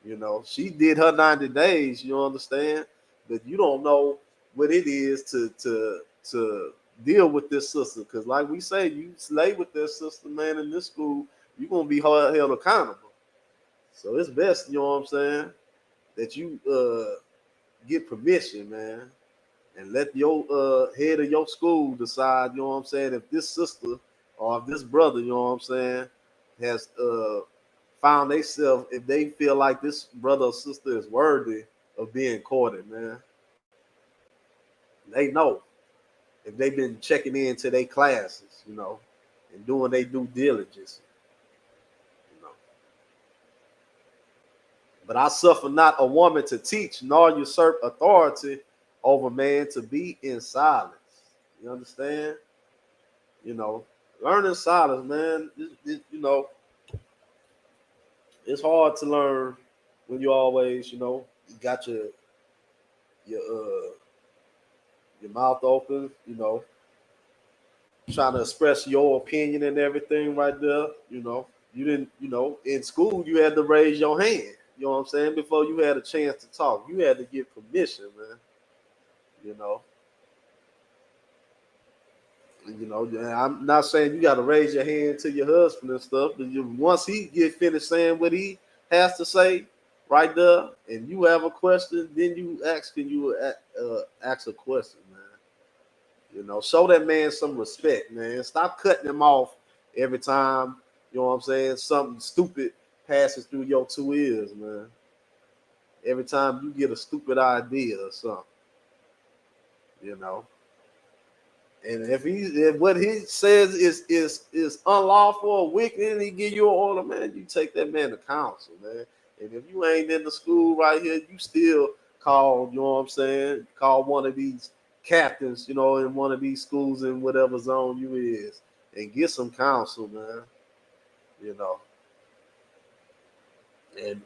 You know, she did her 90 days, you understand? But you don't know what it is to deal with this sister. Because like we say, you slay with this sister, man, in this school, you're gonna be held accountable. So it's best, you know what I'm saying, that you get permission, man, and let your head of your school decide, you know what I'm saying, if this sister or if this brother, you know what I'm saying, has found themselves, if they feel like this brother or sister is worthy of being courted, man. They know if they've been checking into their classes, you know, and doing their due diligence, you know. But I suffer not a woman to teach, nor usurp authority over man to be in silence. You understand? You know, learning silence, man. You know, it's hard to learn when you always, you know, you got your your mouth open, you know, trying to express your opinion and everything right there. You know, you didn't, you know, in school you had to raise your hand. You know what I'm saying? Before you had a chance to talk, you had to get permission, man. You know, you know. I'm not saying you got to raise your hand to your husband and stuff, but once he get finished saying what he has to say, right there, and you have a question, then you ask a question, man. You know, show that man some respect, man. Stop cutting him off every time, you know what I'm saying, something stupid passes through your 2 ears, man. Every time you get a stupid idea or something, you know. And if what he says is unlawful or wicked and he give you an order, man, you take that man to counsel, man. And if you ain't in the school right here, you still call, you know what I'm saying, call one of these captains, you know, in one of these schools in whatever zone you is and get some counsel, man. You know.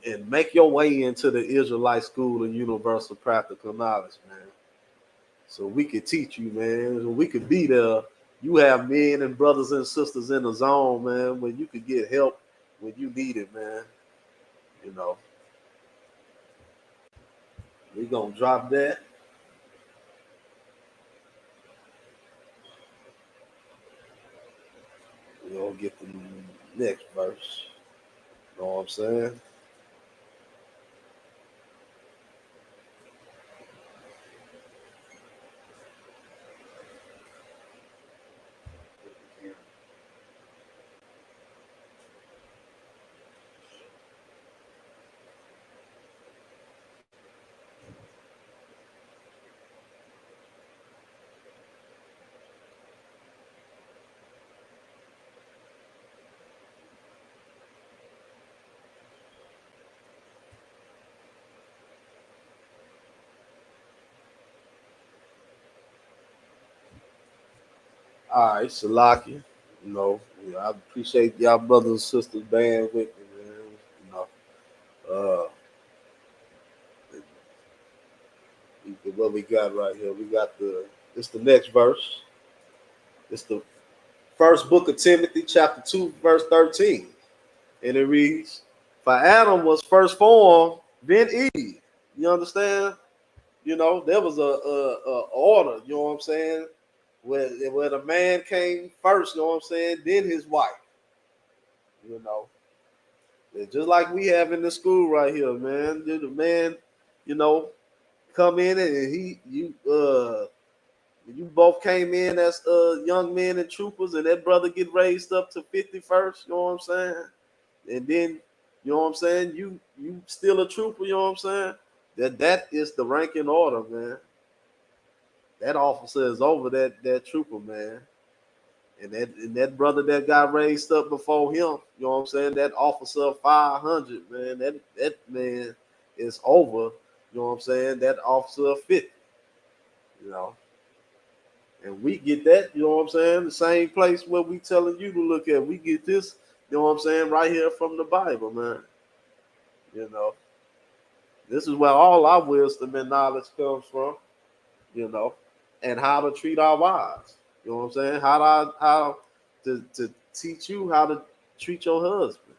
And make your way into the Israelite school and universal practical knowledge, man. So we could teach you, man. So we could be there. You have men and brothers and sisters in the zone, man, where you could get help when you need it, man. You know, we gonna drop that. We gonna get the next verse. You know what I'm saying? All right, Salaki. You know, yeah, I appreciate y'all brothers and sisters being with me, man. You know, what we got right here. We got it's the next verse. It's the first book of Timothy, chapter 2, verse 13. And it reads, "For Adam was first formed, then Eve." You understand? You know, there was a order, you know what I'm saying? Where the man came first, you know what I'm saying? Then his wife, you know. It's just like we have in the school right here, man. The man, you know, come in and you both came in as young men and troopers, and that brother get raised up to 51st, you know what I'm saying? And then, you know what I'm saying, you still a trooper, you know what I'm saying? That is the ranking order, man. That officer is over that trooper, man. And that brother that got raised up before him, you know what I'm saying? That officer 500, man, that man is over, you know what I'm saying? That officer 50, you know. And we get that, you know what I'm saying? The same place where we telling you to look at. We get this, you know what I'm saying, right here from the Bible, man. You know. This is where all our wisdom and knowledge comes from, you know, and how to treat our wives. You know what I'm saying? How to teach you how to treat your husband.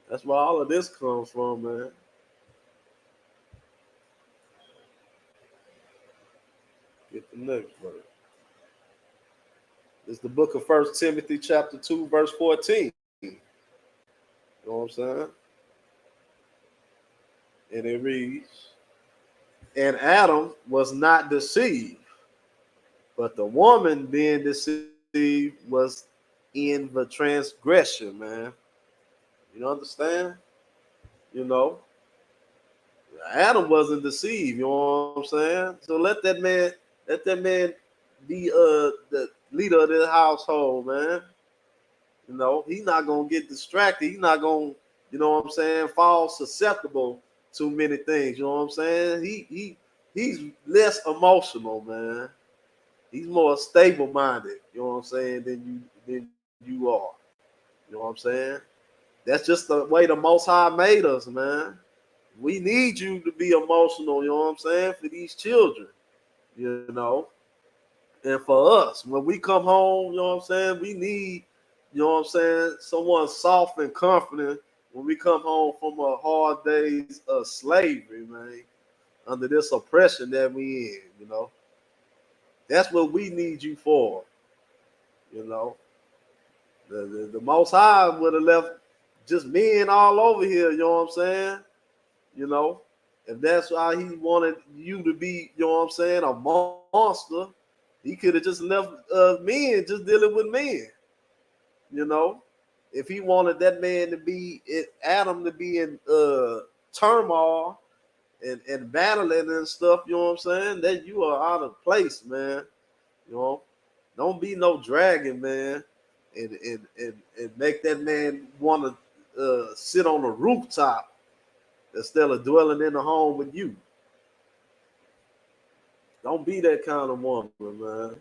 That's where all of this comes from, man. Get the next verse. It's the book of First Timothy, chapter 2, verse 14. You know what I'm saying? And it reads, "And Adam was not deceived, but the woman being deceived was in the transgression," man. You understand? You know, Adam wasn't deceived, you know what I'm saying? So let that man be the leader of this household, man. You know, he's not gonna get distracted. He's not gonna, you know what I'm saying, fall susceptible to many things. You know what I'm saying? He's less emotional, man. He's more stable minded, you know what I'm saying, than you are. You know what I'm saying? That's just the way the Most High made us, man. We need you to be emotional, you know what I'm saying, for these children, you know. And for us, when we come home, you know what I'm saying, we need, you know what I'm saying, someone soft and confident when we come home from a hard days of slavery, man, under this oppression that we in, you know. That's what we need you for, you know. The Most High would have left just men all over here, you know what I'm saying? You know, if that's why he wanted you to be, you know what I'm saying, a monster, he could have just left men just dealing with men, you know. If he wanted that man to be, Adam to be in turmoil and battling and stuff, you know what I'm saying, that you are out of place, man. You know, don't be no dragon, man, and make that man want to sit on a rooftop instead of dwelling in the home with you. Don't be that kind of woman, man.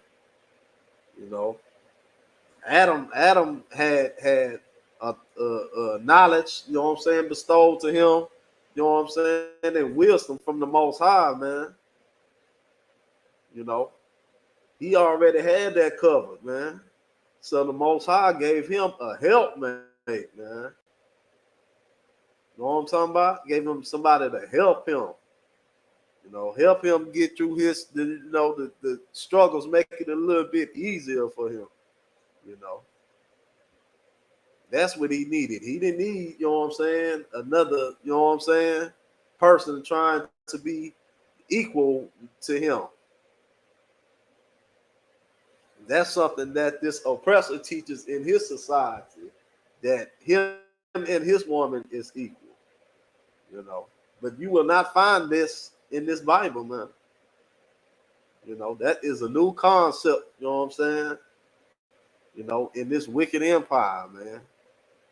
You know, Adam had a knowledge, you know what I'm saying, bestowed to him, you know what I'm saying, and wisdom from the Most High, man. You know, he already had that covered, man. So the Most High gave him a helpmate, man. You know what I'm talking about? Gave him somebody to help him. You know, help him get through the struggles, make it a little bit easier for him. You know, that's what he needed. He didn't need, you know what I'm saying, another, you know what I'm saying, person trying to be equal to him. That's something that this oppressor teaches in his society, that him and his woman is equal. You know, but you will not find this in this Bible, man. You know, that is a new concept, you know what I'm saying? You know, in this wicked empire, man.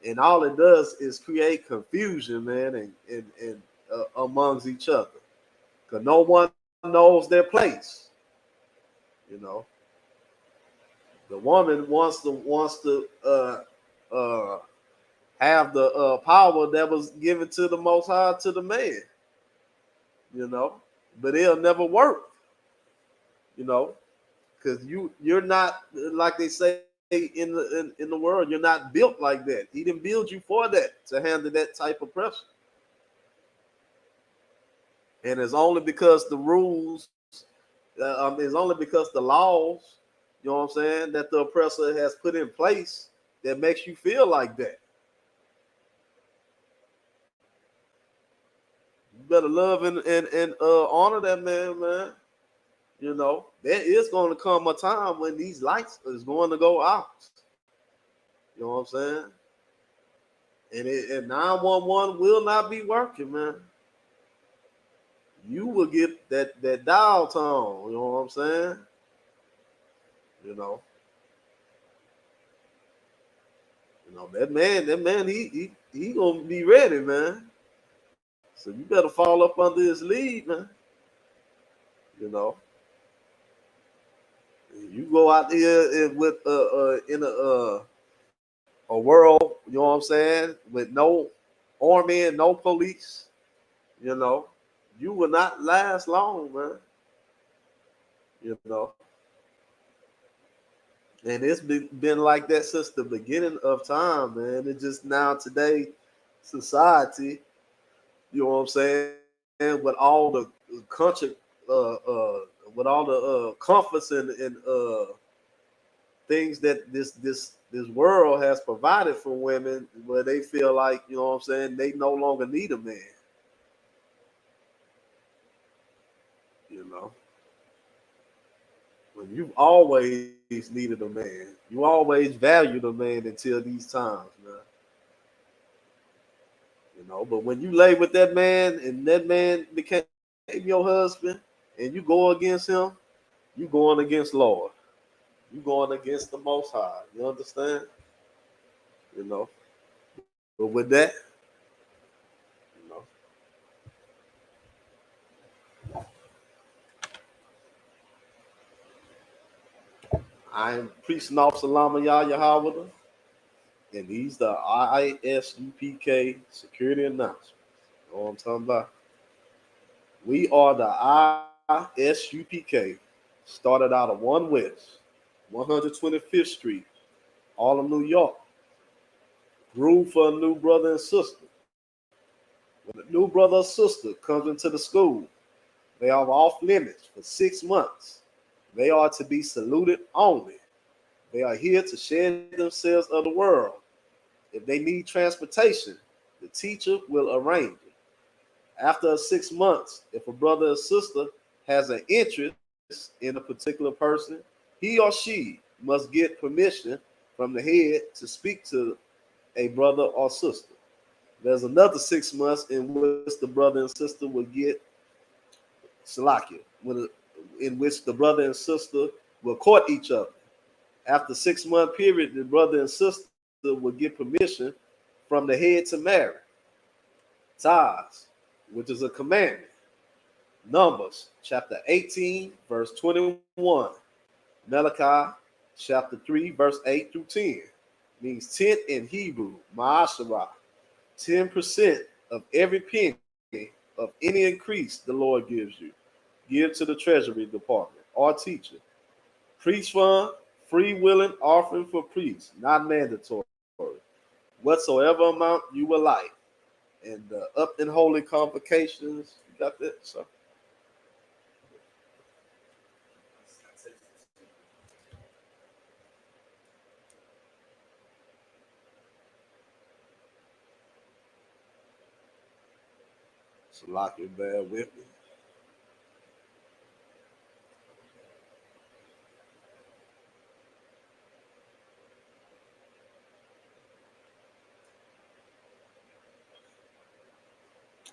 And all it does is create confusion, man, and amongst each other. Because no one knows their place. You know, the woman wants to have the power that was given to the Most High to the man. You know, but it'll never work. You know, because you're not, like they say in the world. You're not built like that. He didn't build you for that, to handle that type of pressure. And it's only because the rules, it's only because the laws, you know what I'm saying, that the oppressor has put in place that makes you feel like that. You better love and honor that man, man. You know, there is going to come a time when these lights is going to go out. You know what I'm saying? And 911 will not be working, man. You will get that dial tone. You know what I'm saying? You know, that man, he gonna be ready, man. So you better fall up under his lead, man. You know, you go out there with in a world, you know what I'm saying, with no army and no police. You know, you will not last long, man. You know, and it's been like that since the beginning of time, man. It just now today, society, you know what I'm saying, with all the country, uh, uh, with all the comforts and things that this world has provided for women, where they feel like, you know what I'm saying, they no longer need a man. You know, when you've always needed a man, you always valued a man until these times, man. You know, but when you lay with that man and that man became your husband and you go against him, you going against Lord. You going against the Most High. You understand? You know. But with that, you know, I am preaching off Salama Yahweh, and these the ISUPK security announcements. You know what I'm talking about? We are the ISUPK, started out of 1 West, 125th Street, Harlem, New York. Grew for a new brother and sister. When a new brother or sister comes into the school, they are off limits for 6 months. They are to be saluted only. They are here to share themselves of the world. If they need transportation, the teacher will arrange it. After 6 months, if a brother or sister has an interest in a particular person, he or she must get permission from the head to speak to a brother or sister. There's another 6 months in which the brother and sister will get Salakia, in which the brother and sister will court each other. After 6 month period, the brother and sister will get permission from the head to marry. Tithes, which is a commandment. Numbers chapter 18, verse 21. Malachi chapter 3, verse 8 through 10. Means 10 in Hebrew, Ma'asharah. 10% of every penny of any increase the Lord gives you. Give to the treasury department or teacher. Priest fund, free willing offering for priests, not mandatory. Whatsoever amount you will like. And up in holy convocations, you got that? So lock your bad with me.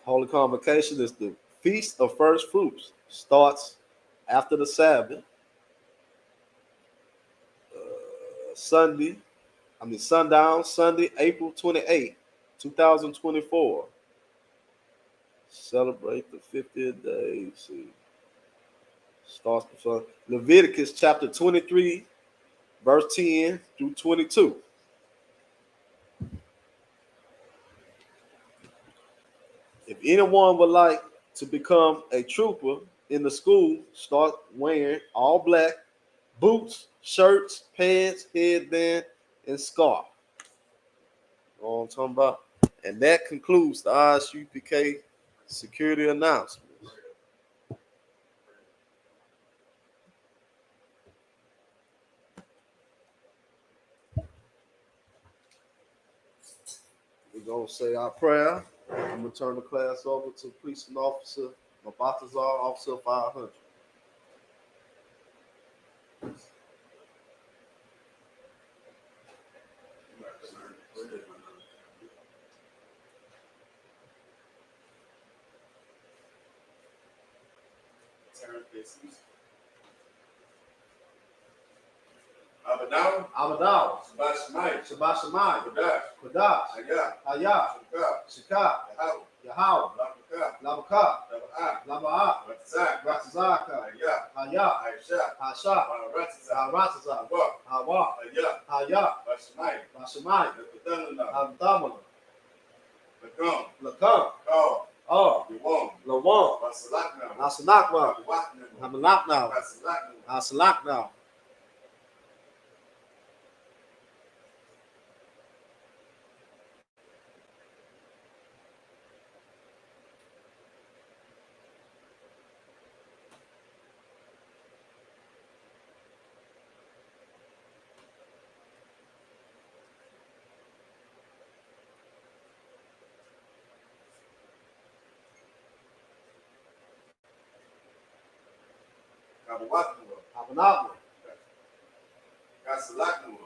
Holy Convocation is the Feast of First Fruits. Starts after the Sabbath, Sunday. Sundown, Sunday, April 28th, 2024. Celebrate the 50th day. See. Starts before Leviticus chapter 23, verse 10 through 22. If anyone would like to become a trooper in the school, start wearing all black boots, shirts, pants, headband, and scarf. You know what I'm talking about? And that concludes the ISUPK security announcements. We're going to say our prayer. I'm going to turn the class over to Police Officer Mabatazar, Officer 500. Abadawa, Shabbat Shemayim, Kodash, Hayah, Shekah, Yahweh, Labakah, Laba'ah, Ratazaka, Hayah, Hasha, Haratazah, Hawa, Hayah, Bashemayim, Abdamala, Lakam, Lawam, Asalakma, Hamalakna, Asalakna. Abanabla,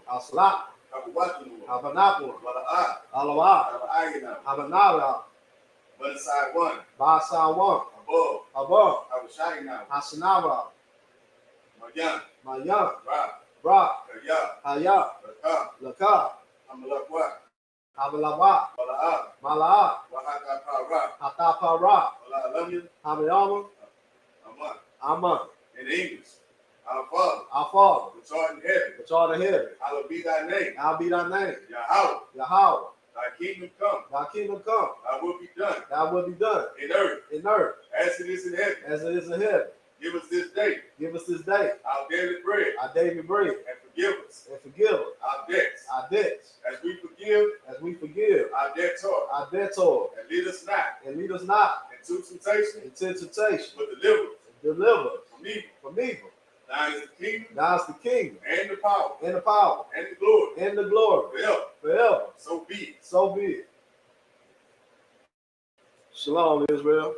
Asalak, Abanabla, Alawa, Abanabla, Basawan, Above, Hasanawa, Mayan, Ra, Haya, Laka, Amalaba, Malaa, Hatapara, Hamayama, Aman. In English, our Father, which art in heaven, hallowed be thy name. I'll be thy name. Yahweh, Yahweh, thy kingdom come, thy kingdom come, thy will be done thy will be done in earth in earth as it is in heaven. as it is in heaven. Give us this day Give us this day our daily bread, our daily bread, and forgive us and forgive us our debts, our debts as we forgive our debtors, and lead us not and lead us not into temptation, into temptation, but deliver us from from evil. evil. Thine is the kingdom, Thine is the kingdom, and the power, and the power, and the glory, and the glory, forever. forever. So be it. So be it. Shalom, Israel.